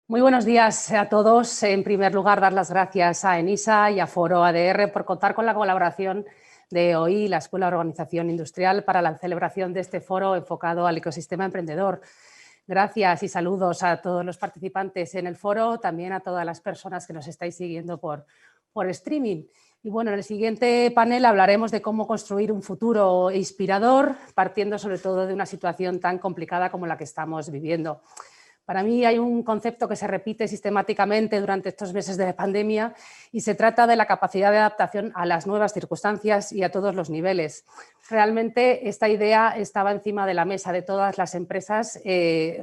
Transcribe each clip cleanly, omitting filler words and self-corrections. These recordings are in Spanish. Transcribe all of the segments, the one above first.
Muy buenos días a todos. En primer lugar, dar las gracias a ENISA y a Foro ADR por contar con la colaboración de OI, la Escuela de Organización Industrial, para la celebración de este foro enfocado al ecosistema emprendedor. Gracias y saludos a todos los participantes en el foro, también a todas las personas que nos estáis siguiendo por streaming. Y bueno, en el siguiente panel hablaremos de cómo construir un futuro inspirador, partiendo sobre todo de una situación tan complicada como la que estamos viviendo. Para mí hay un concepto que se repite sistemáticamente durante estos meses de pandemia y se trata de la capacidad de adaptación a las nuevas circunstancias y a todos los niveles. Realmente esta idea estaba encima de la mesa de todas las empresas.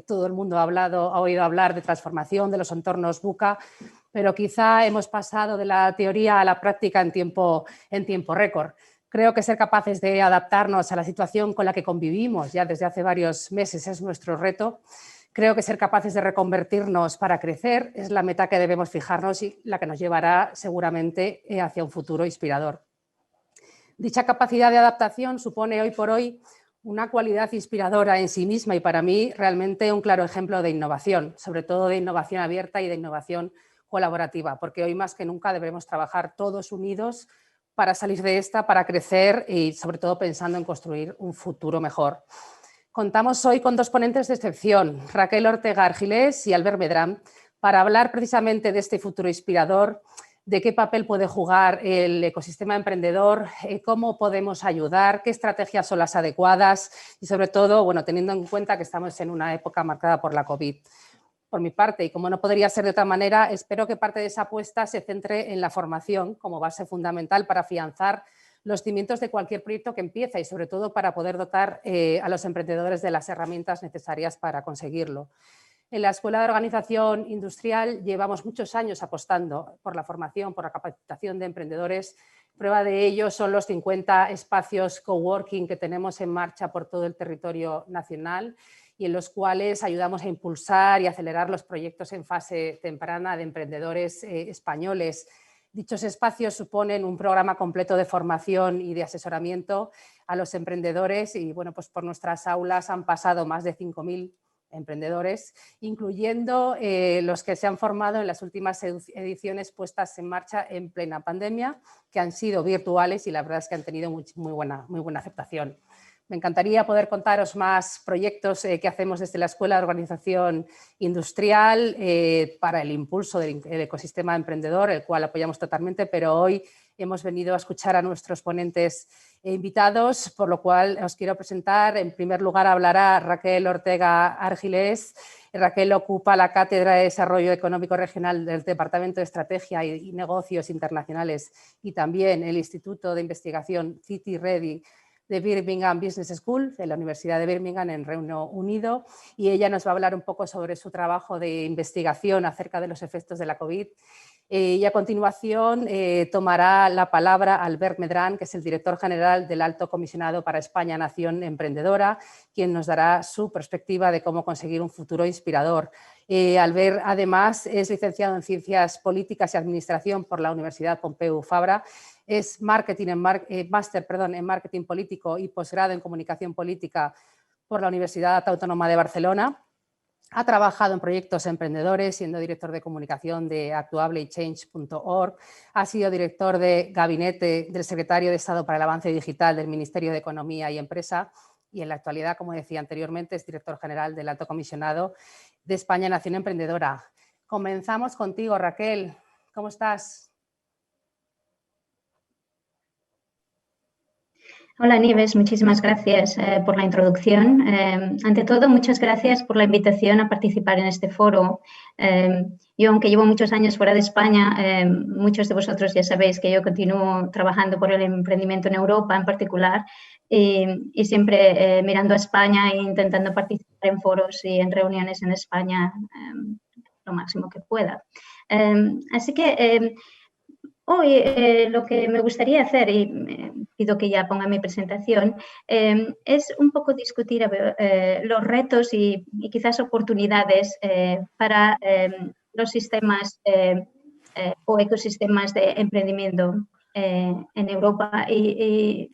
Todo el mundo ha oído hablar de transformación de los entornos VUCA, pero quizá hemos pasado de la teoría a la práctica en tiempo récord. Creo que ser capaces de adaptarnos a la situación con la que convivimos ya desde hace varios meses es nuestro reto. Creo que ser capaces de reconvertirnos para crecer es la meta que debemos fijarnos y la que nos llevará seguramente hacia un futuro inspirador. Dicha capacidad de adaptación supone hoy por hoy una cualidad inspiradora en sí misma y para mí realmente un claro ejemplo de innovación, sobre todo de innovación abierta y de innovación colaborativa, porque hoy más que nunca debemos trabajar todos unidos para salir de esta, para crecer y sobre todo pensando en construir un futuro mejor. Contamos hoy con dos ponentes de excepción, Raquel Ortega Argilés y Albert Medrán, para hablar precisamente de este futuro inspirador, de qué papel puede jugar el ecosistema emprendedor, cómo podemos ayudar, qué estrategias son las adecuadas y sobre todo, bueno, teniendo en cuenta que estamos en una época marcada por la COVID. Por mi parte, y como no podría ser de otra manera, espero que parte de esa apuesta se centre en la formación como base fundamental para afianzar los cimientos de cualquier proyecto que empieza y sobre todo para poder dotar a los emprendedores de las herramientas necesarias para conseguirlo. En la Escuela de Organización Industrial llevamos muchos años apostando por la formación, por la capacitación de emprendedores. Prueba de ello son los 50 espacios coworking que tenemos en marcha por todo el territorio nacional y en los cuales ayudamos a impulsar y acelerar los proyectos en fase temprana de emprendedores españoles. Dichos espacios suponen un programa completo de formación y de asesoramiento a los emprendedores y bueno, pues por nuestras aulas han pasado más de 5.000 emprendedores, incluyendo los que se han formado en las últimas ediciones puestas en marcha en plena pandemia, que han sido virtuales y la verdad es que han tenido muy buena aceptación. Me encantaría poder contaros más proyectos que hacemos desde la Escuela de Organización Industrial para el impulso del ecosistema emprendedor, el cual apoyamos totalmente, pero hoy hemos venido a escuchar a nuestros ponentes e invitados, por lo cual os quiero presentar. En primer lugar hablará Raquel Ortega Argilés. Raquel ocupa la Cátedra de Desarrollo Económico Regional del Departamento de Estrategia y Negocios Internacionales y también el Instituto de Investigación City Ready de Birmingham Business School, de la Universidad de Birmingham en Reino Unido, y ella nos va a hablar un poco sobre su trabajo de investigación acerca de los efectos de la COVID. Y a continuación tomará la palabra Albert Medrán, que es el director general del Alto Comisionado para España Nación Emprendedora, quien nos dará su perspectiva de cómo conseguir un futuro inspirador. Albert, además, es licenciado en Ciencias Políticas y Administración por la Universidad Pompeu Fabra. Es máster en Marketing Político y posgrado en Comunicación Política por la Universidad Autónoma de Barcelona. Ha trabajado en proyectos emprendedores, siendo director de comunicación de Actuable y Change.org. Ha sido director de gabinete del secretario de Estado para el Avance Digital del Ministerio de Economía y Empresa y en la actualidad, como decía anteriormente, es director general del Alto Comisionado de España Nación Emprendedora. Comenzamos contigo, Raquel. ¿Cómo estás? Hola Nieves, muchísimas gracias por la introducción. Ante todo, muchas gracias por la invitación a participar en este foro. Yo, aunque llevo muchos años fuera de España, muchos de vosotros ya sabéis que yo continúo trabajando por el emprendimiento en Europa en particular y siempre mirando a España e intentando participar en foros y en reuniones en España lo máximo que pueda. Así que hoy lo que me gustaría hacer, y pido que ya ponga mi presentación, es un poco discutir los retos y quizás oportunidades para los sistemas o ecosistemas de emprendimiento en Europa y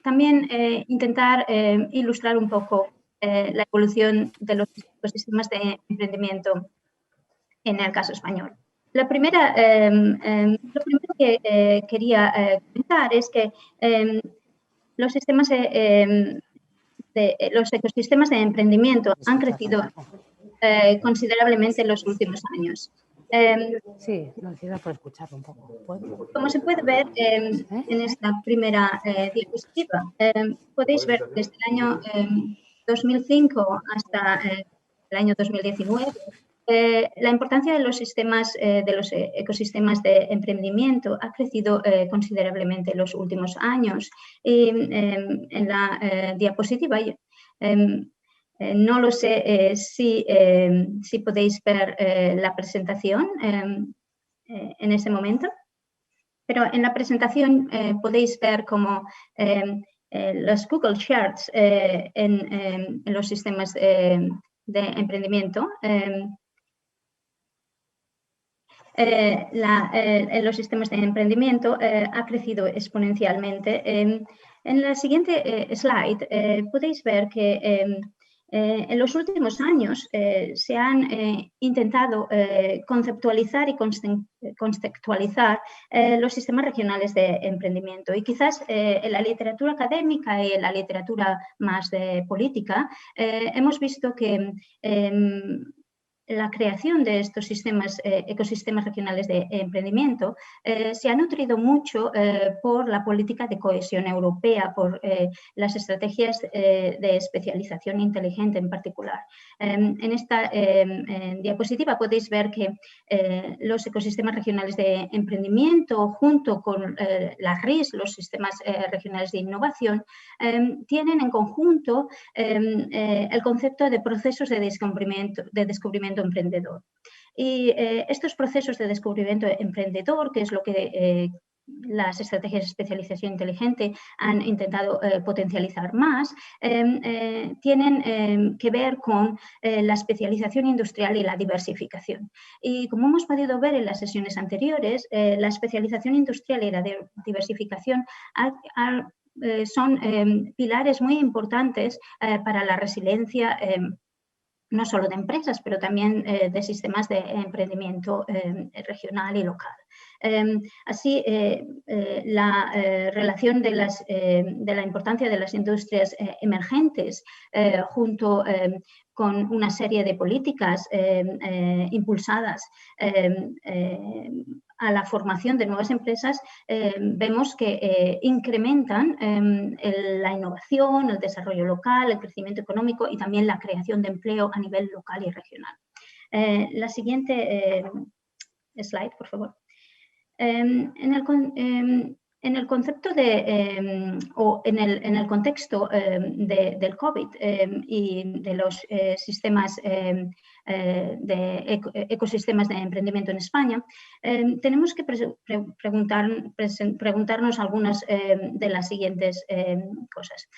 también intentar ilustrar un poco la evolución de los ecosistemas de emprendimiento en el caso español. Lo primero que quería comentar es que los ecosistemas de emprendimiento han crecido considerablemente en los últimos años. Sí, lo decía por escucharlo un poco. Como se puede ver en esta primera diapositiva, podéis ver desde el año 2005 hasta el año 2019 la importancia de los ecosistemas de emprendimiento ha crecido considerablemente en los últimos años. Y en la diapositiva no lo sé si podéis ver la presentación en este momento, pero en la presentación podéis ver cómo los Google Charts en los sistemas de emprendimiento en los sistemas de emprendimiento ha crecido exponencialmente. En la siguiente slide podéis ver que en los últimos años se han intentado conceptualizar y contextualizar los sistemas regionales de emprendimiento. Y quizás en la literatura académica y en la literatura más de política hemos visto que la creación de estos ecosistemas regionales de emprendimiento se ha nutrido mucho por la política de cohesión europea, por las estrategias de especialización inteligente en particular. En esta diapositiva podéis ver que los ecosistemas regionales de emprendimiento, junto con las RIS, los sistemas regionales de innovación, tienen en conjunto el concepto de procesos de descubrimiento emprendedor. Y estos procesos de descubrimiento emprendedor, que es lo que las estrategias de especialización inteligente han intentado potencializar más, tienen que ver con la especialización industrial y la diversificación. Y como hemos podido ver en las sesiones anteriores, la especialización industrial y la diversificación son pilares muy importantes para la resiliencia no solo de empresas, pero también de sistemas de emprendimiento regional y local. Así, la relación de la importancia de las industrias emergentes junto con una serie de políticas impulsadas a la formación de nuevas empresas, vemos que incrementan la innovación, el desarrollo local, el crecimiento económico y también la creación de empleo a nivel local y regional. La siguiente slide, por favor. En el concepto o en el contexto del COVID y de los sistemas de ecosistemas de emprendimiento en España, tenemos que preguntarnos algunas de las siguientes cosas.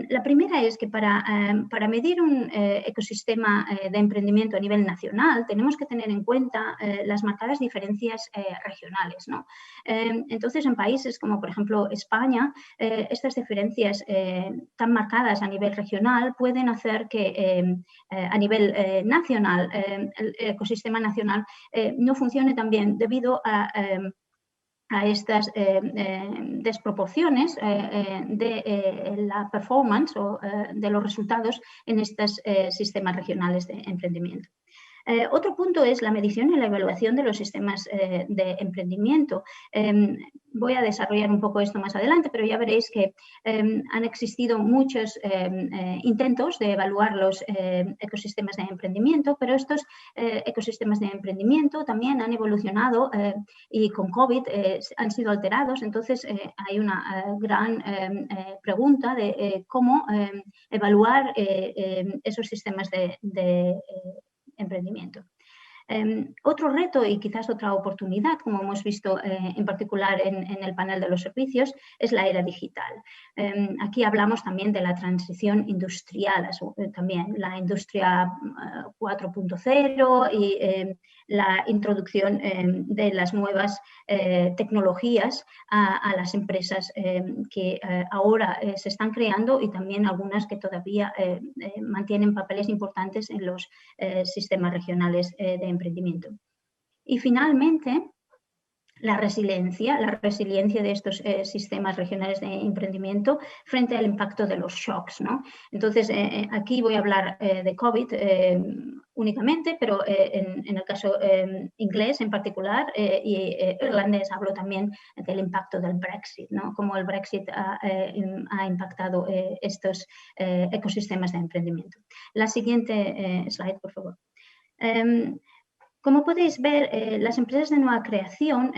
La primera es que para medir un ecosistema de emprendimiento a nivel nacional tenemos que tener en cuenta las marcadas diferencias regionales, ¿no? Entonces, en países como, por ejemplo, España, estas diferencias tan marcadas a nivel regional pueden hacer que a nivel nacional, el ecosistema nacional no funcione tan bien debido a estas desproporciones de la performance o de los resultados en estos sistemas regionales de emprendimiento. Otro punto es la medición y la evaluación de los sistemas de emprendimiento. Voy a desarrollar un poco esto más adelante, pero ya veréis que han existido muchos intentos de evaluar los ecosistemas de emprendimiento, pero estos ecosistemas de emprendimiento también han evolucionado y con COVID han sido alterados. Entonces, hay una gran pregunta de cómo evaluar esos sistemas de emprendimiento. Otro reto y quizás otra oportunidad, como hemos visto en particular en el panel de los servicios, es la era digital. Aquí hablamos también de la transición industrial, también la industria 4.0 y la introducción de las nuevas tecnologías a las empresas que ahora se están creando y también algunas que todavía mantienen papeles importantes en los sistemas regionales de emprendimiento. Y finalmente, la resiliencia de estos sistemas regionales de emprendimiento frente al impacto de los shocks, ¿no? Entonces, aquí voy a hablar de COVID únicamente, pero en el caso inglés en particular y irlandés hablo también del impacto del Brexit, ¿no? Cómo el Brexit ha impactado estos ecosistemas de emprendimiento. La siguiente slide, por favor. Como podéis ver, las empresas de nueva creación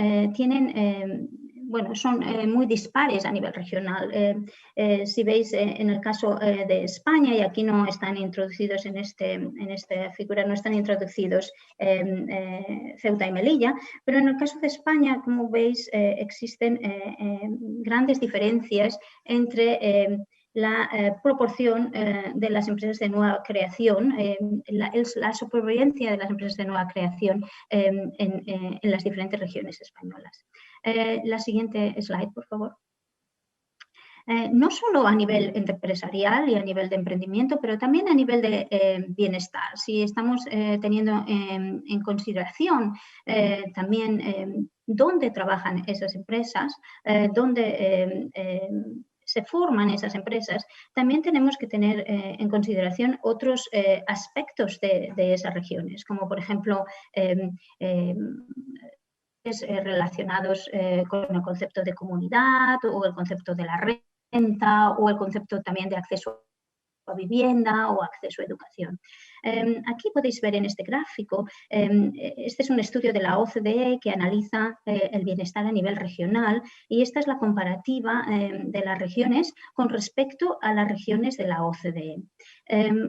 son muy dispares a nivel regional. Si veis en el caso de España, y aquí no están introducidos en esta figura, no están introducidos Ceuta y Melilla, pero en el caso de España, como veis, existen grandes diferencias entre la proporción de las empresas de nueva creación, la supervivencia de las empresas de nueva creación en las diferentes regiones españolas. La siguiente slide, por favor. No solo a nivel empresarial y a nivel de emprendimiento, pero también a nivel de bienestar. Si estamos teniendo en consideración también dónde trabajan esas empresas, dónde se forman esas empresas, también tenemos que tener en consideración otros aspectos de esas regiones, como por ejemplo relacionados con el concepto de comunidad o el concepto de la renta o el concepto también de acceso a vivienda o acceso a educación. Aquí podéis ver en este gráfico, este es un estudio de la OCDE que analiza el bienestar a nivel regional y esta es la comparativa de las regiones con respecto a las regiones de la OCDE.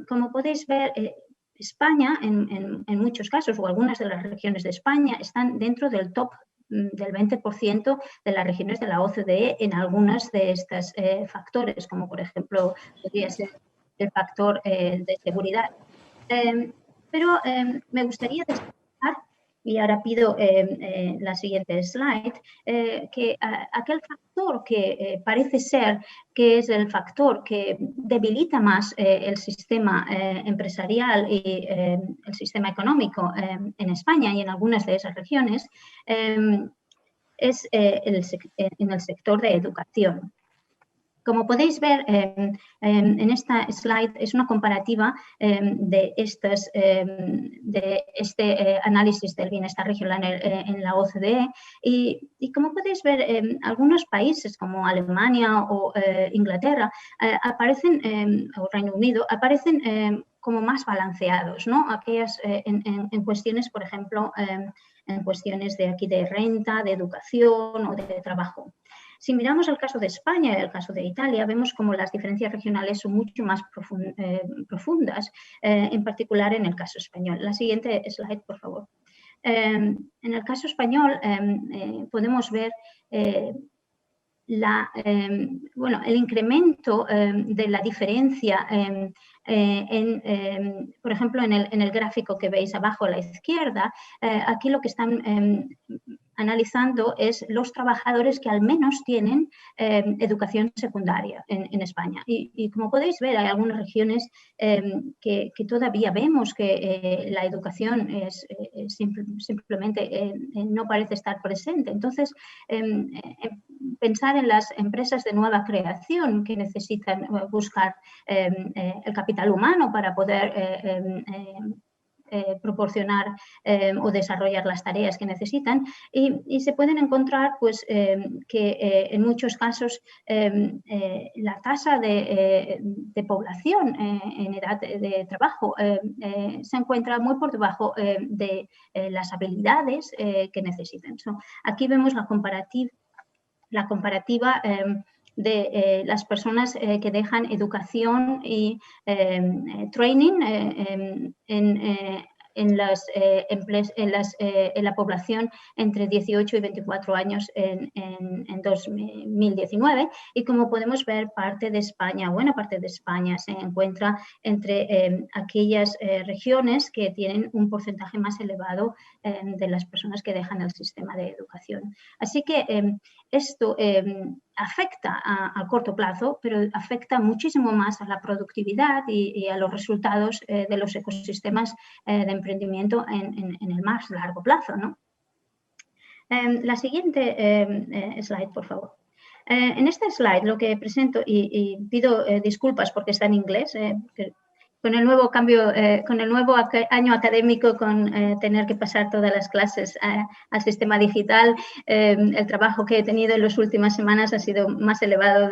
Como podéis ver, España, en muchos casos, o algunas de las regiones de España, están dentro del top del 20% de las regiones de la OCDE en algunos de estos factores, como por ejemplo podría ser el factor de seguridad. Pero me gustaría destacar, y ahora pido la siguiente slide, que aquel factor que parece ser que es el factor que debilita más el sistema empresarial y el sistema económico en España y en algunas de esas regiones, es en el sector de educación. Como podéis ver en esta slide, es una comparativa de este análisis del bienestar regional en la OCDE y como podéis ver, algunos países como Alemania o Inglaterra aparecen, o Reino Unido, aparecen como más balanceados, ¿no? Aquellas en cuestiones, por ejemplo, en cuestiones de aquí de renta, de educación o de trabajo. Si miramos el caso de España y el caso de Italia, vemos como las diferencias regionales son mucho más profundas, en particular en el caso español. La siguiente slide, por favor. En el caso español podemos ver el incremento de la diferencia por ejemplo, en el gráfico que veis abajo a la izquierda, aquí lo que están analizando es los trabajadores que al menos tienen educación secundaria en España. Y como podéis ver, hay algunas regiones que todavía vemos que la educación simplemente no parece estar presente. Entonces, pensar en las empresas de nueva creación que necesitan buscar el capital humano para poder proporcionar o desarrollar las tareas que necesitan y se pueden encontrar pues, que en muchos casos la tasa de población en edad de trabajo se encuentra muy por debajo de las habilidades que necesitan. Aquí vemos la comparativa de las personas que dejan educación y training en la población entre 18 y 24 años en 2019 y como podemos ver buena parte de España se encuentra entre aquellas regiones que tienen un porcentaje más elevado de las personas que dejan el sistema de educación. Así que esto afecta al corto plazo, pero afecta muchísimo más a la productividad y a los resultados de los ecosistemas de emprendimiento en el más largo plazo, ¿no? La siguiente slide, por favor. En este slide lo que presento, y pido disculpas porque está en inglés, con el nuevo cambio, con el nuevo año académico, con tener que pasar todas las clases al sistema digital, el trabajo que he tenido en las últimas semanas ha sido más elevado,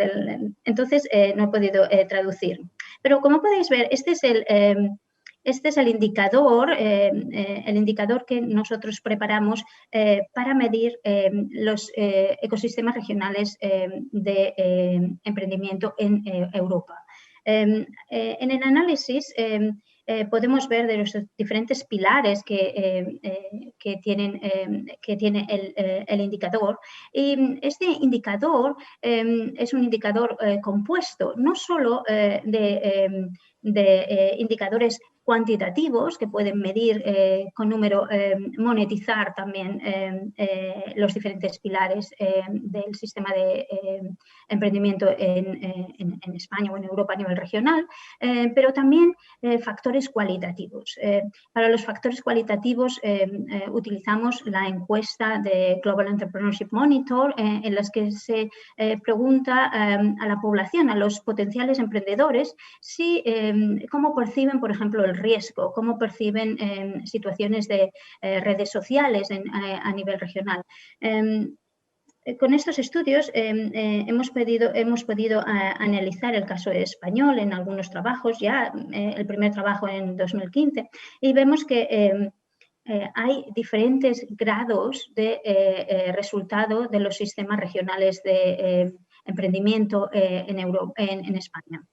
entonces no he podido traducir. Pero como podéis ver, este es el indicador que nosotros preparamos para medir los ecosistemas regionales de emprendimiento en Europa. En el análisis podemos ver de los diferentes pilares que tiene el indicador, y este indicador es un indicador compuesto no solo de indicadores cuantitativos que pueden medir con número, monetizar también los diferentes pilares del sistema de emprendimiento en España o en Europa a nivel regional, pero también factores cualitativos. Para los factores cualitativos utilizamos la encuesta de Global Entrepreneurship Monitor, en las que se pregunta a la población, a los potenciales emprendedores, cómo perciben, por ejemplo, el riesgo, cómo perciben situaciones de redes sociales a nivel regional. Con estos estudios hemos podido analizar el caso español en algunos trabajos, ya el primer trabajo en 2015, y vemos que hay diferentes grados de resultado de los sistemas regionales de emprendimiento en España.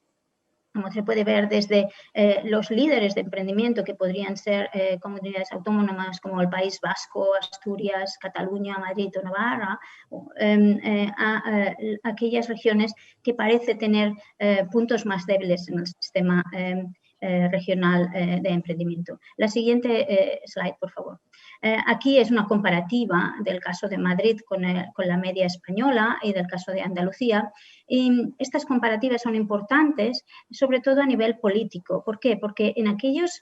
Como se puede ver desde los líderes de emprendimiento, que podrían ser comunidades autónomas como el País Vasco, Asturias, Cataluña, Madrid o Navarra, a aquellas regiones que parece tener puntos más débiles en el sistema regional de emprendimiento. La siguiente slide, por favor. Aquí es una comparativa del caso de Madrid con la media española y del caso de Andalucía. Y estas comparativas son importantes, sobre todo a nivel político. ¿Por qué? Porque en aquellos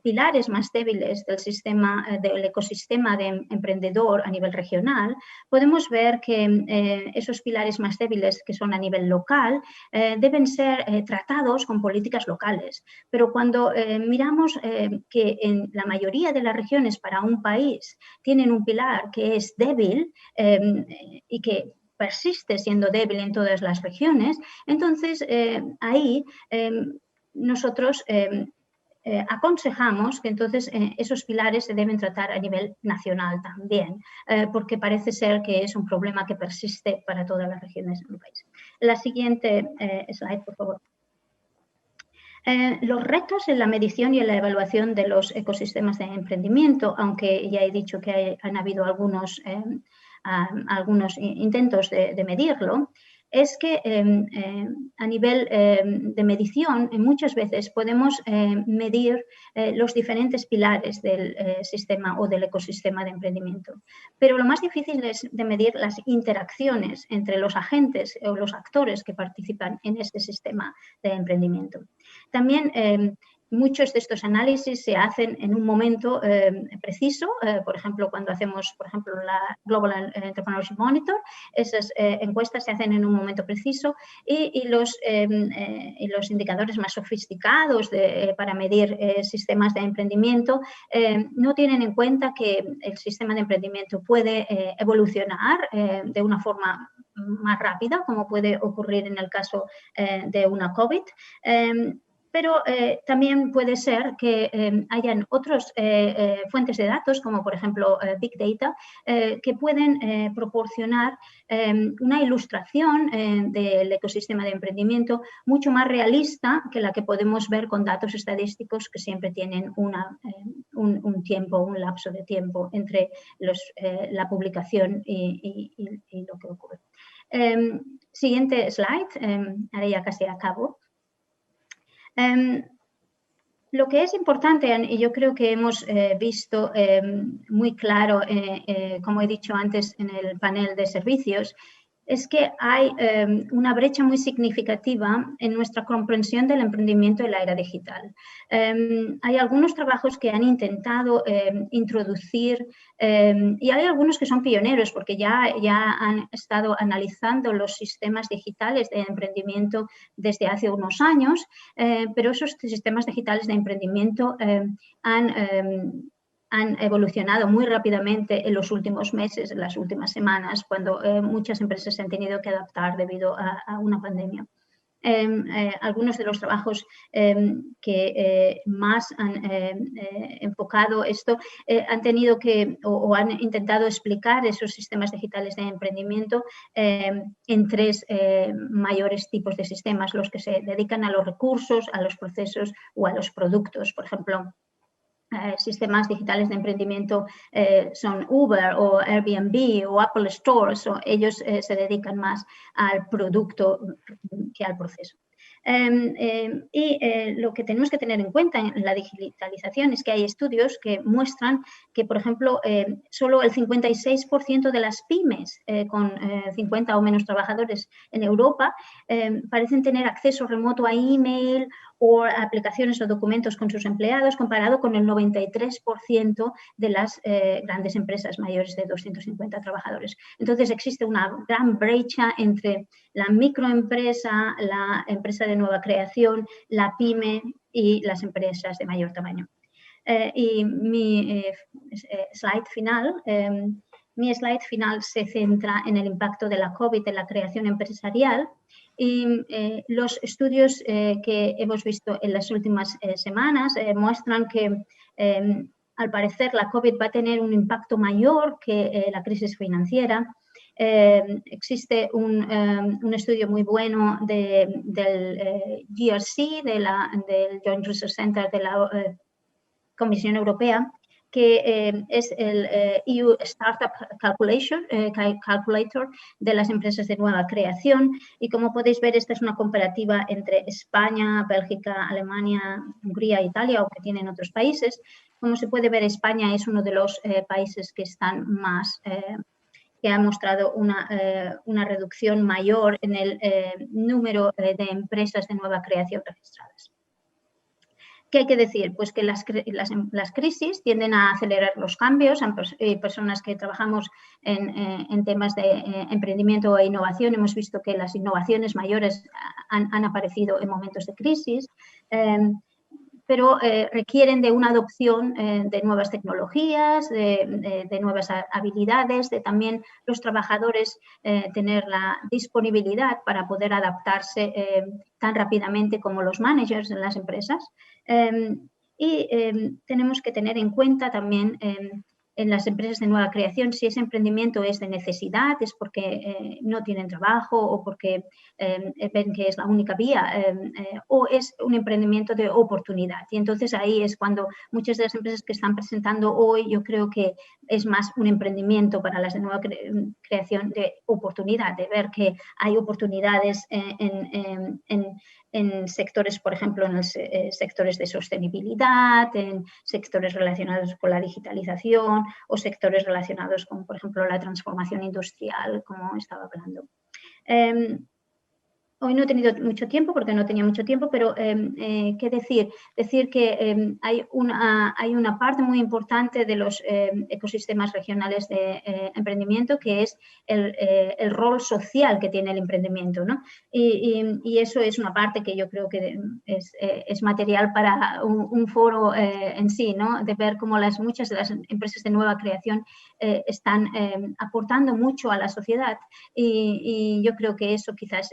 pilares más débiles del ecosistema de emprendedor a nivel regional, podemos ver que esos pilares más débiles, que son a nivel local, deben ser tratados con políticas locales. Pero cuando miramos que en la mayoría de las regiones para un país tienen un pilar que es débil y que persiste siendo débil en todas las regiones, entonces ahí nosotros aconsejamos que entonces esos pilares se deben tratar a nivel nacional también, porque parece ser que es un problema que persiste para todas las regiones del país. La siguiente slide, por favor. Los retos en la medición y en la evaluación de los ecosistemas de emprendimiento, aunque ya he dicho que han habido algunos intentos de medirlo, es que a nivel de medición muchas veces podemos medir los diferentes pilares del sistema o del ecosistema de emprendimiento. Pero lo más difícil es de medir las interacciones entre los agentes o los actores que participan en este sistema de emprendimiento. También muchos de estos análisis se hacen en un momento preciso, por ejemplo, cuando hacemos, la Global Entrepreneurship Monitor, esas encuestas se hacen en un momento preciso y los indicadores más sofisticados para medir sistemas de emprendimiento no tienen en cuenta que el sistema de emprendimiento puede evolucionar de una forma más rápida, como puede ocurrir en el caso de una COVID. Pero también puede ser que hayan otras fuentes de datos, como por ejemplo Big Data, que pueden proporcionar una ilustración del ecosistema de emprendimiento mucho más realista que la que podemos ver con datos estadísticos que siempre tienen un lapso de tiempo entre la publicación y lo que ocurre. Siguiente slide, ahora ya casi acabo. Lo que es importante, y yo creo que hemos visto muy claro, como he dicho antes en el panel de servicios, es que hay una brecha muy significativa en nuestra comprensión del emprendimiento en la era digital. Hay algunos trabajos que han intentado introducir, y hay algunos que son pioneros porque ya han estado analizando los sistemas digitales de emprendimiento desde hace unos años, pero esos sistemas digitales de emprendimiento han evolucionado muy rápidamente en los últimos meses, en las últimas semanas, cuando muchas empresas se han tenido que adaptar debido a una pandemia. Algunos de los trabajos que más han enfocado esto han tenido que o han intentado explicar esos sistemas digitales de emprendimiento en tres mayores tipos de sistemas, los que se dedican a los recursos, a los procesos o a los productos. Por ejemplo, sistemas digitales de emprendimiento son Uber o Airbnb o Apple Store, ellos se dedican más al producto que al proceso. Lo que tenemos que tener en cuenta en la digitalización es que hay estudios que muestran que, por ejemplo, solo el 56% de las pymes con 50 o menos trabajadores en Europa parecen tener acceso remoto a email o aplicaciones o documentos con sus empleados, comparado con el 93% de las grandes empresas mayores de 250 trabajadores. Entonces, existe una gran brecha entre la microempresa, la empresa de nueva creación, la pyme y las empresas de mayor tamaño. Y mi slide final se centra en el impacto de la COVID en la creación empresarial. Y los estudios que hemos visto en las últimas semanas muestran que al parecer la COVID va a tener un impacto mayor que la crisis financiera. Existe un estudio muy bueno del GRC, del Joint Research Center de la Comisión Europea, que es el EU Startup Calculator de las empresas de nueva creación. Y como podéis ver, esta es una comparativa entre España, Bélgica, Alemania, Hungría e Italia, aunque tienen otros países. Como se puede ver, España es uno de los países que están más... que ha mostrado una reducción mayor en el número de empresas de nueva creación registradas. ¿Qué hay que decir? Pues que las crisis tienden a acelerar los cambios. Personas que trabajamos en temas de emprendimiento e innovación hemos visto que las innovaciones mayores han aparecido en momentos de crisis, pero requieren de una adopción de nuevas tecnologías, de nuevas habilidades, de también los trabajadores tener la disponibilidad para poder adaptarse tan rápidamente como los managers en las empresas. Tenemos que tener en cuenta también en las empresas de nueva creación, si ese emprendimiento es de necesidad, es porque no tienen trabajo o porque ven que es la única vía, o es un emprendimiento de oportunidad. Y entonces ahí es cuando muchas de las empresas que están presentando hoy, yo creo que es más un emprendimiento para las de nueva creación de oportunidad, de ver que hay oportunidades en sectores, por ejemplo, en los sectores de sostenibilidad, en sectores relacionados con la digitalización o sectores relacionados con, por ejemplo, la transformación industrial, como estaba hablando. Hoy no he tenido mucho tiempo porque no tenía mucho tiempo, pero ¿qué decir? Decir que hay una parte muy importante de los ecosistemas regionales de emprendimiento que es el rol social que tiene el emprendimiento, ¿no? Y eso es una parte que yo creo que es material para un foro en sí, ¿no? De ver cómo muchas de las empresas de nueva creación están aportando mucho a la sociedad y yo creo que eso quizás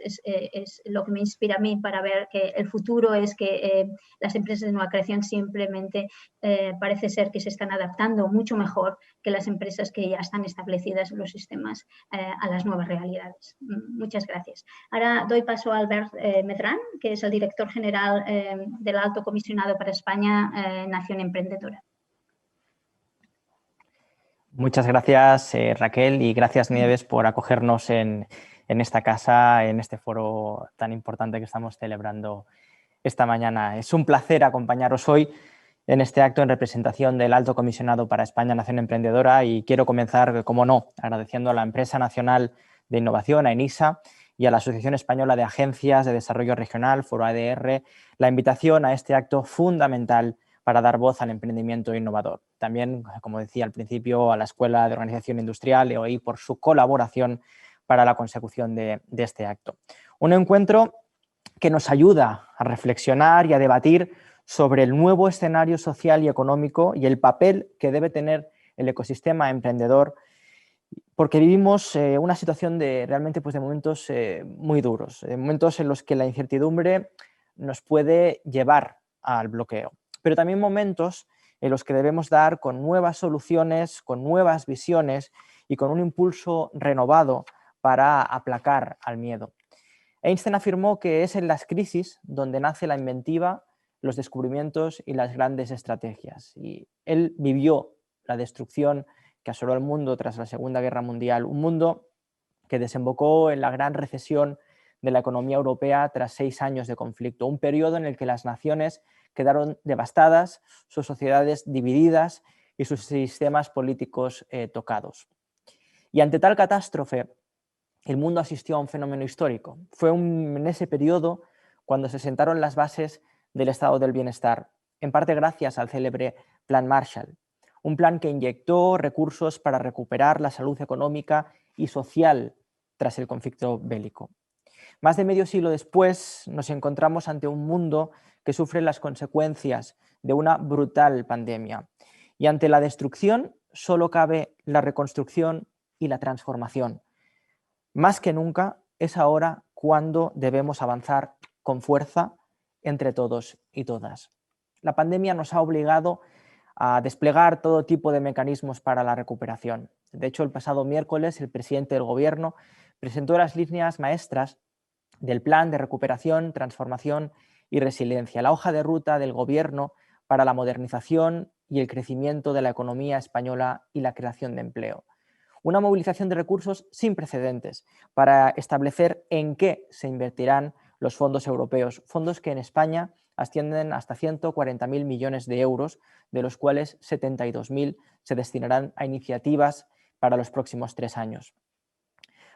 es lo que me inspira a mí para ver que el futuro es que las empresas de nueva creación simplemente parece ser que se están adaptando mucho mejor que las empresas que ya están establecidas en los sistemas a las nuevas realidades. Muchas gracias. Ahora doy paso a Albert Medran, que es el director general del Alto Comisionado para España, Nación Emprendedora. Muchas gracias, Raquel, y gracias, Nieves, por acogernos en esta casa, en este foro tan importante que estamos celebrando esta mañana. Es un placer acompañaros hoy en este acto en representación del Alto Comisionado para España Nación Emprendedora, y quiero comenzar, como no, agradeciendo a la Empresa Nacional de Innovación, a ENISA, y a la Asociación Española de Agencias de Desarrollo Regional, Foro ADR, la invitación a este acto fundamental para dar voz al emprendimiento innovador. También, como decía al principio, a la Escuela de Organización Industrial, EOI, por su colaboración para la consecución de este acto. Un encuentro que nos ayuda a reflexionar y a debatir sobre el nuevo escenario social y económico y el papel que debe tener el ecosistema emprendedor, porque vivimos una situación realmente de momentos muy duros, de momentos en los que la incertidumbre nos puede llevar al bloqueo, pero también momentos en los que debemos dar con nuevas soluciones, con nuevas visiones y con un impulso renovado para aplacar al miedo. Einstein afirmó que es en las crisis donde nace la inventiva, los descubrimientos y las grandes estrategias. Y él vivió la destrucción que asoló el mundo tras la Segunda Guerra Mundial, un mundo que desembocó en la gran recesión de la economía europea tras 6 años de conflicto, un periodo en el que las naciones quedaron devastadas, sus sociedades divididas y sus sistemas políticos tocados. Y ante tal catástrofe, el mundo asistió a un fenómeno histórico. Fue en ese periodo cuando se sentaron las bases del estado del bienestar, en parte gracias al célebre Plan Marshall, un plan que inyectó recursos para recuperar la salud económica y social tras el conflicto bélico. Más de medio siglo después nos encontramos ante un mundo que sufre las consecuencias de una brutal pandemia, y ante la destrucción solo cabe la reconstrucción y la transformación. Más que nunca es ahora cuando debemos avanzar con fuerza entre todos y todas. La pandemia nos ha obligado a desplegar todo tipo de mecanismos para la recuperación. De hecho, el pasado miércoles el presidente del Gobierno presentó las líneas maestras del Plan de Recuperación, Transformación y Resiliencia, la hoja de ruta del Gobierno para la modernización y el crecimiento de la economía española y la creación de empleo. Una movilización de recursos sin precedentes para establecer en qué se invertirán los fondos europeos, fondos que en España ascienden hasta 140.000 millones de euros, de los cuales 72.000 se destinarán a iniciativas para los próximos 3 años.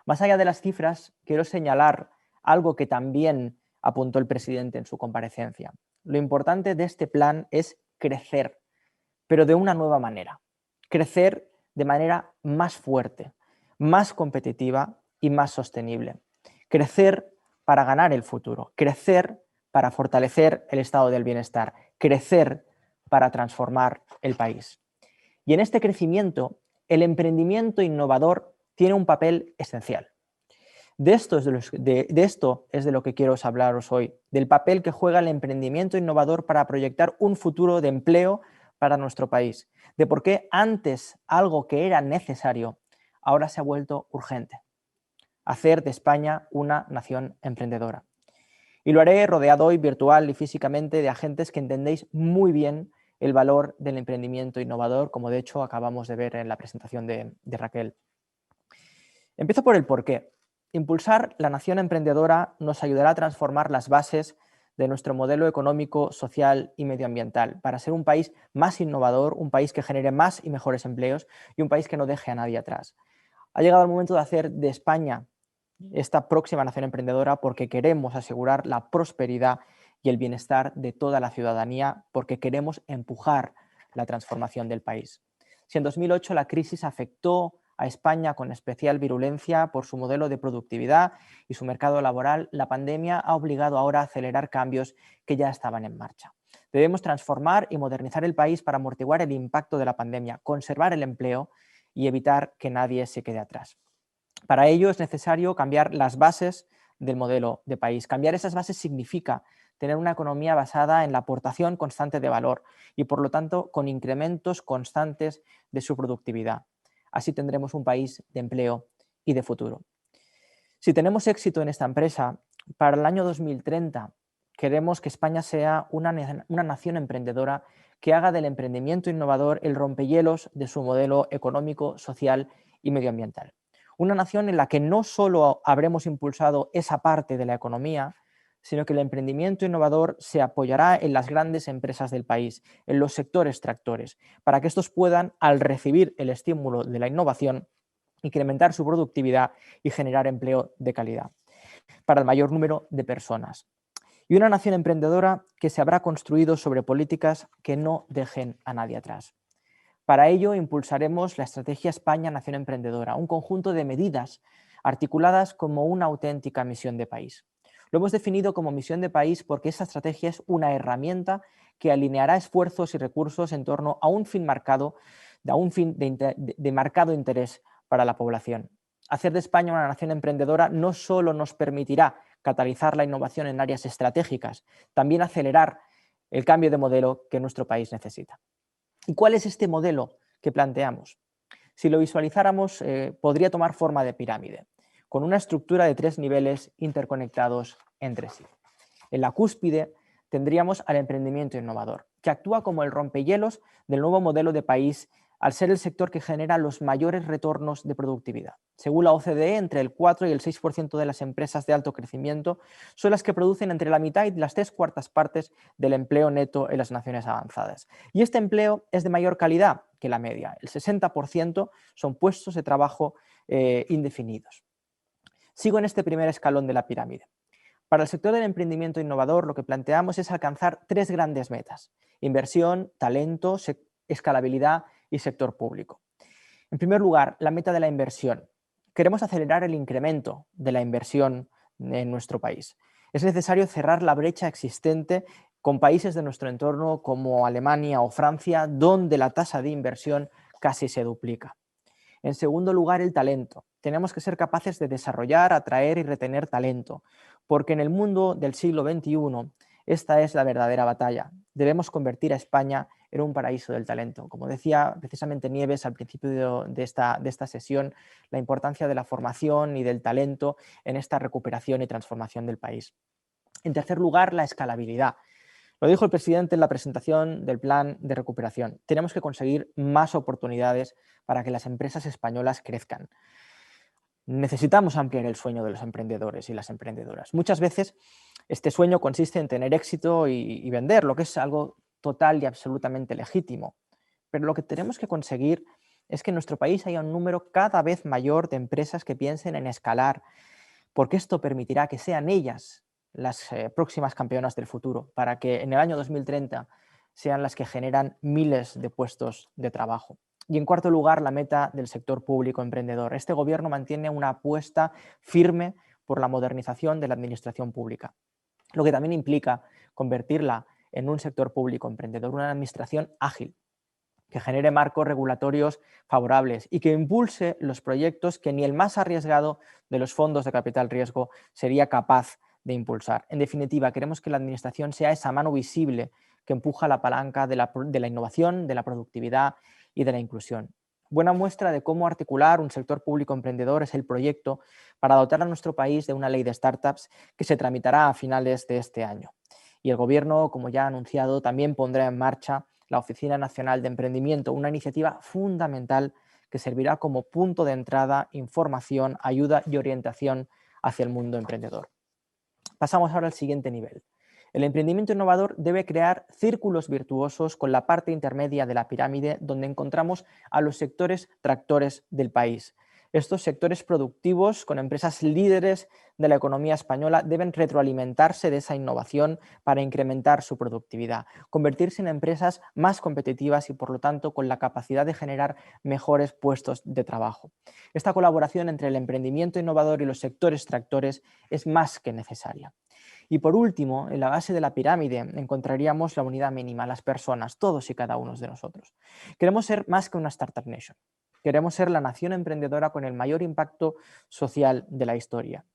Más allá de las cifras, quiero señalar algo que también apuntó el presidente en su comparecencia. Lo importante de este plan es crecer, pero de una nueva manera. Crecer de manera más fuerte, más competitiva y más sostenible. Crecer para ganar el futuro, crecer para fortalecer el estado del bienestar, crecer para transformar el país. Y en este crecimiento, el emprendimiento innovador tiene un papel esencial. De esto es de lo que quiero hablaros hoy, del papel que juega el emprendimiento innovador para proyectar un futuro de empleo para nuestro país, de por qué antes algo que era necesario ahora se ha vuelto urgente: hacer de España una nación emprendedora. Y lo haré rodeado hoy virtual y físicamente de agentes que entendéis muy bien el valor del emprendimiento innovador, como de hecho acabamos de ver en la presentación de Raquel. Empiezo por el porqué. Impulsar la nación emprendedora nos ayudará a transformar las bases de nuestro modelo económico, social y medioambiental para ser un país más innovador, un país que genere más y mejores empleos y un país que no deje a nadie atrás. Ha llegado el momento de hacer de España esta próxima nación emprendedora porque queremos asegurar la prosperidad y el bienestar de toda la ciudadanía, porque queremos empujar la transformación del país. Si en 2008 la crisis afectó a España con especial virulencia por su modelo de productividad y su mercado laboral, la pandemia ha obligado ahora a acelerar cambios que ya estaban en marcha. Debemos transformar y modernizar el país para amortiguar el impacto de la pandemia, conservar el empleo y evitar que nadie se quede atrás. Para ello es necesario cambiar las bases del modelo de país. Cambiar esas bases significa tener una economía basada en la aportación constante de valor y, por lo tanto, con incrementos constantes de su productividad. Así tendremos un país de empleo y de futuro. Si tenemos éxito en esta empresa, para el año 2030 queremos que España sea una nación emprendedora que haga del emprendimiento innovador el rompehielos de su modelo económico, social y medioambiental. Una nación en la que no solo habremos impulsado esa parte de la economía, sino que el emprendimiento innovador se apoyará en las grandes empresas del país, en los sectores tractores, para que estos puedan, al recibir el estímulo de la innovación, incrementar su productividad y generar empleo de calidad para el mayor número de personas. Y una nación emprendedora que se habrá construido sobre políticas que no dejen a nadie atrás. Para ello impulsaremos la Estrategia España Nación Emprendedora, un conjunto de medidas articuladas como una auténtica misión de país. Lo hemos definido como misión de país porque esta estrategia es una herramienta que alineará esfuerzos y recursos en torno a un fin marcado, de marcado interés para la población. Hacer de España una nación emprendedora no solo nos permitirá catalizar la innovación en áreas estratégicas, también acelerar el cambio de modelo que nuestro país necesita. ¿Y cuál es este modelo que planteamos? Si lo visualizáramos, podría tomar forma de pirámide, con una estructura de 3 niveles interconectados entre sí. En la cúspide tendríamos al emprendimiento innovador, que actúa como el rompehielos del nuevo modelo de país al ser el sector que genera los mayores retornos de productividad. Según la OCDE, entre el 4 y el 6% de las empresas de alto crecimiento son las que producen entre la mitad y las 3/4 partes del empleo neto en las naciones avanzadas. Y este empleo es de mayor calidad que la media. El 60% son puestos de trabajo indefinidos. Sigo en este primer escalón de la pirámide. Para el sector del emprendimiento innovador, lo que planteamos es alcanzar 3 grandes metas: inversión, talento, escalabilidad y sector público. En primer lugar, la meta de la inversión. Queremos acelerar el incremento de la inversión en nuestro país. Es necesario cerrar la brecha existente con países de nuestro entorno como Alemania o Francia, donde la tasa de inversión casi se duplica. En segundo lugar, el talento. Tenemos que ser capaces de desarrollar, atraer y retener talento, porque en el mundo del siglo XXI esta es la verdadera batalla. Debemos convertir a España en un paraíso del talento. Como decía precisamente Nieves al principio de esta sesión, la importancia de la formación y del talento en esta recuperación y transformación del país. En tercer lugar, la escalabilidad. Lo dijo el presidente en la presentación del plan de recuperación. Tenemos que conseguir más oportunidades para que las empresas españolas crezcan. Necesitamos ampliar el sueño de los emprendedores y las emprendedoras. Muchas veces este sueño consiste en tener éxito y vender, lo que es algo total y absolutamente legítimo. Pero lo que tenemos que conseguir es que en nuestro país haya un número cada vez mayor de empresas que piensen en escalar, porque esto permitirá que sean ellas las próximas campeonas del futuro, para que en el año 2030 sean las que generan miles de puestos de trabajo. Y en cuarto lugar, la meta del sector público emprendedor. Este gobierno mantiene una apuesta firme por la modernización de la administración pública, lo que también implica convertirla en un sector público emprendedor, una administración ágil, que genere marcos regulatorios favorables y que impulse los proyectos que ni el más arriesgado de los fondos de capital riesgo sería capaz de impulsar. En definitiva, queremos que la administración sea esa mano visible que empuja la palanca de la innovación, de la productividad y de la inclusión. Buena muestra de cómo articular un sector público emprendedor es el proyecto para dotar a nuestro país de una ley de startups que se tramitará a finales de este año. Y el Gobierno, como ya ha anunciado, también pondrá en marcha la Oficina Nacional de Emprendimiento, una iniciativa fundamental que servirá como punto de entrada, información, ayuda y orientación hacia el mundo emprendedor. Pasamos ahora al siguiente nivel. El emprendimiento innovador debe crear círculos virtuosos con la parte intermedia de la pirámide, donde encontramos a los sectores tractores del país. Estos sectores productivos, con empresas líderes de la economía española, deben retroalimentarse de esa innovación para incrementar su productividad, convertirse en empresas más competitivas y, por lo tanto, con la capacidad de generar mejores puestos de trabajo. Esta colaboración entre el emprendimiento innovador y los sectores tractores es más que necesaria. Y por último, en la base de la pirámide encontraríamos la unidad mínima, las personas, todos y cada uno de nosotros. Queremos ser más que una Startup Nation. Queremos ser la nación emprendedora con el mayor impacto social de la historia.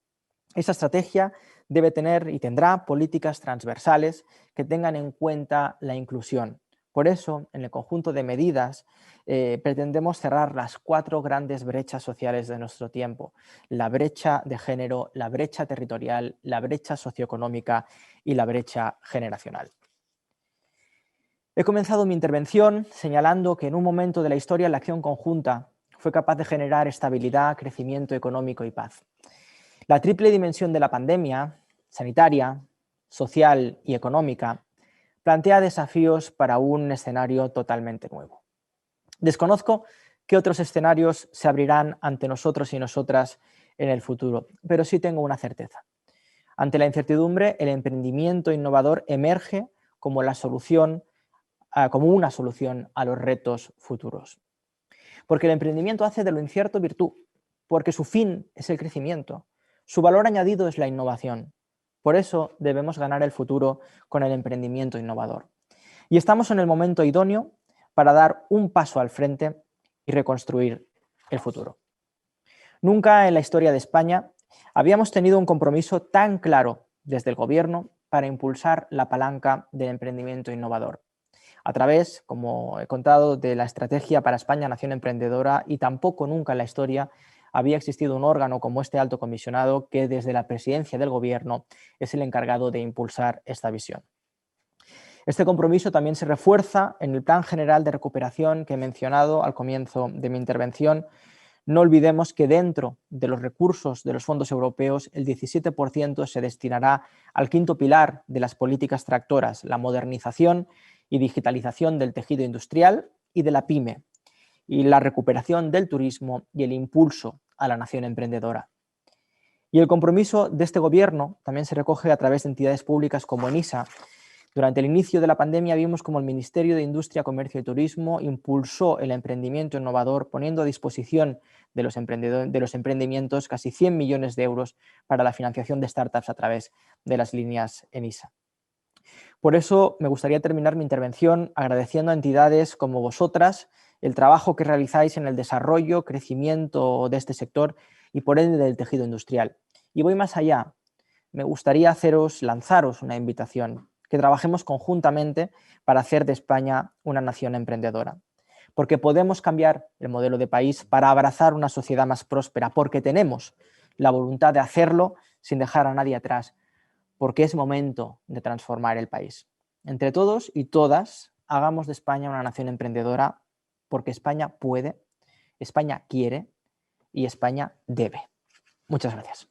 Esa estrategia debe tener y tendrá políticas transversales que tengan en cuenta la inclusión. Por eso, en el conjunto de medidas, pretendemos cerrar las 4 grandes brechas sociales de nuestro tiempo: la brecha de género, la brecha territorial, la brecha socioeconómica y la brecha generacional. He comenzado mi intervención señalando que en un momento de la historia la acción conjunta fue capaz de generar estabilidad, crecimiento económico y paz. La triple dimensión de la pandemia, sanitaria, social y económica, plantea desafíos para un escenario totalmente nuevo. Desconozco qué otros escenarios se abrirán ante nosotros y nosotras en el futuro, pero sí tengo una certeza. Ante la incertidumbre, el emprendimiento innovador emerge como una solución a los retos futuros. Porque el emprendimiento hace de lo incierto virtud, porque su fin es el crecimiento, su valor añadido es la innovación. Por eso debemos ganar el futuro con el emprendimiento innovador. Y estamos en el momento idóneo para dar un paso al frente y reconstruir el futuro. Nunca en la historia de España habíamos tenido un compromiso tan claro desde el Gobierno para impulsar la palanca del emprendimiento innovador. A través, como he contado, de la Estrategia para España Nación Emprendedora, y tampoco nunca en la historia había existido un órgano como este Alto Comisionado que desde la presidencia del Gobierno es el encargado de impulsar esta visión. Este compromiso también se refuerza en el Plan General de Recuperación que he mencionado al comienzo de mi intervención. No olvidemos que dentro de los recursos de los fondos europeos el 17% se destinará al quinto pilar de las políticas tractoras, la modernización y digitalización del tejido industrial y de la pyme, y la recuperación del turismo y el impulso a la nación emprendedora. Y el compromiso de este Gobierno también se recoge a través de entidades públicas como ENISA. Durante el inicio de la pandemia vimos como el Ministerio de Industria, Comercio y Turismo impulsó el emprendimiento innovador, poniendo a disposición de los emprendimientos casi 100 millones de euros para la financiación de startups a través de las líneas ENISA. Por eso me gustaría terminar mi intervención agradeciendo a entidades como vosotras el trabajo que realizáis en el desarrollo, crecimiento de este sector y por ende del tejido industrial. Y voy más allá. Me gustaría lanzaros una invitación, que trabajemos conjuntamente para hacer de España una nación emprendedora. Porque podemos cambiar el modelo de país para abrazar una sociedad más próspera, porque tenemos la voluntad de hacerlo sin dejar a nadie atrás, porque es momento de transformar el país. Entre todos y todas, hagamos de España una nación emprendedora, porque España puede, España quiere y España debe. Muchas gracias.